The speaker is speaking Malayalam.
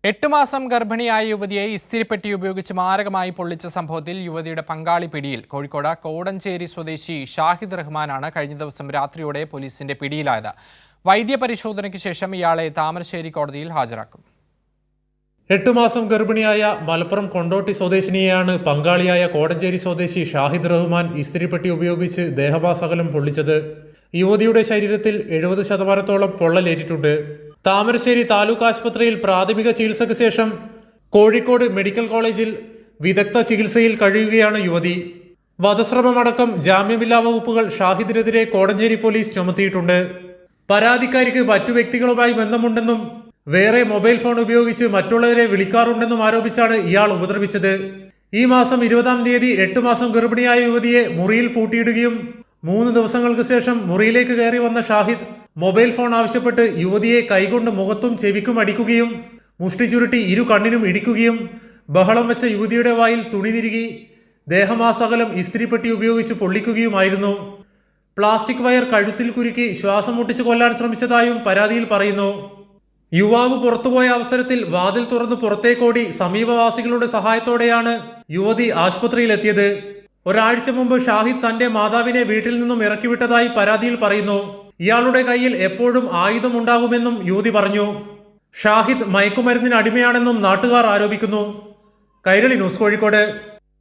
8 മാസം ഗർഭിണിയായ യുവതിയെ ഇസ്തിരിപ്പെട്ടി ഉപയോഗിച്ച് മാരകമായി പൊള്ളിച്ച സംഭവത്തിൽ യുവതിയുടെ പങ്കാളി പിടിയിൽ. കോഴിക്കോട് കോടഞ്ചേരി സ്വദേശി ഷാഹിദ് റഹ്മാനാണ് കഴിഞ്ഞ ദിവസം രാത്രിയോടെ പോലീസിന്റെ പിടിയിലായത്. വൈദ്യപരിശോധനയ്ക്ക് ശേഷം ഇയാളെ താമരശ്ശേരി കോടതിയിൽ ഹാജരാക്കും. 8 മാസം ഗർഭിണിയായ മലപ്പുറം കൊണ്ടോട്ടി സ്വദേശിനിയെയാണ് പങ്കാളിയായ കോടഞ്ചേരി സ്വദേശി ഷാഹിദ് റഹ്മാൻ ഇസ്തിരിപ്പെട്ടി ഉപയോഗിച്ച് ദേഹമാസകലം പൊള്ളിച്ചത്. യുവതിയുടെ ശരീരത്തിൽ 70% പൊള്ളലേറ്റിട്ടുണ്ട്. താമരശ്ശേരി താലൂക്ക് ആശുപത്രിയിൽ പ്രാഥമിക ചികിത്സയ്ക്ക് ശേഷം കോഴിക്കോട് മെഡിക്കൽ കോളേജിൽ വിദഗ്ധ ചികിത്സയിൽ കഴിയുകയാണ് യുവതി. വധശ്രമമടക്കം ജാമ്യമില്ലാ വകുപ്പുകൾ ഷാഹിദിനെതിരെ കോടഞ്ചേരി പോലീസ് ചുമത്തിയിട്ടുണ്ട്. പരാതിക്കാരിക്ക് മറ്റു വ്യക്തികളുമായി ബന്ധമുണ്ടെന്നും വേറെ മൊബൈൽ ഫോൺ ഉപയോഗിച്ച് മറ്റുള്ളവരെ വിളിക്കാറുണ്ടെന്നും ആരോപിച്ചാണ് ഇയാൾ ഉപദ്രവിച്ചത്. ഈ മാസം 20-ാം തീയതി 8 മാസം ഗർഭിണിയായ യുവതിയെ മുറിയിൽ പൂട്ടിയിടുകയും 3 ദിവസങ്ങൾക്ക് ശേഷം മുറിയിലേക്ക് കയറി വന്ന ഷാഹിദ് മൊബൈൽ ഫോൺ ആവശ്യപ്പെട്ട് യുവതിയെ കൈകൊണ്ട് മുഖത്തും ചെവിക്കും അടിക്കുകയും മുഷ്ടി ചുരുട്ടി ഇരു കണ്ണിനും ഇടിക്കുകയും ബഹളം വെച്ച യുവതിയുടെ വായിൽ തുണി തിരുകി ദേഹമാസകലം ഇസ്തിരിപ്പെട്ടി ഉപയോഗിച്ച് പൊള്ളിക്കുകയുമായിരുന്നു. പ്ലാസ്റ്റിക് വയർ കഴുത്തിൽ കുരുക്കി ശ്വാസം മുട്ടിച്ച് കൊല്ലാൻ ശ്രമിച്ചതായും പരാതിയിൽ പറയുന്നു. യുവാവ് പുറത്തുപോയ അവസരത്തിൽ വാതിൽ തുറന്ന് പുറത്തേക്കോടി സമീപവാസികളുടെ സഹായത്തോടെയാണ് യുവതി ആശുപത്രിയിലെത്തിയത്. ഒരാഴ്ച മുമ്പ് ഷാഹിദ് തന്റെ മാതാവിനെ വീട്ടിൽ നിന്നും ഇറക്കിവിട്ടതായി പരാതിയിൽ പറയുന്നു. ഇയാളുടെ കയ്യിൽ എപ്പോഴും ആയുധമുണ്ടാകുമെന്നും യുവതി പറഞ്ഞു. ഷാഹിദ് മയക്കുമരുന്നിന് അടിമയാണെന്നും നാട്ടുകാർ ആരോപിക്കുന്നു. കൈരളി ന്യൂസ്, കോഴിക്കോട്.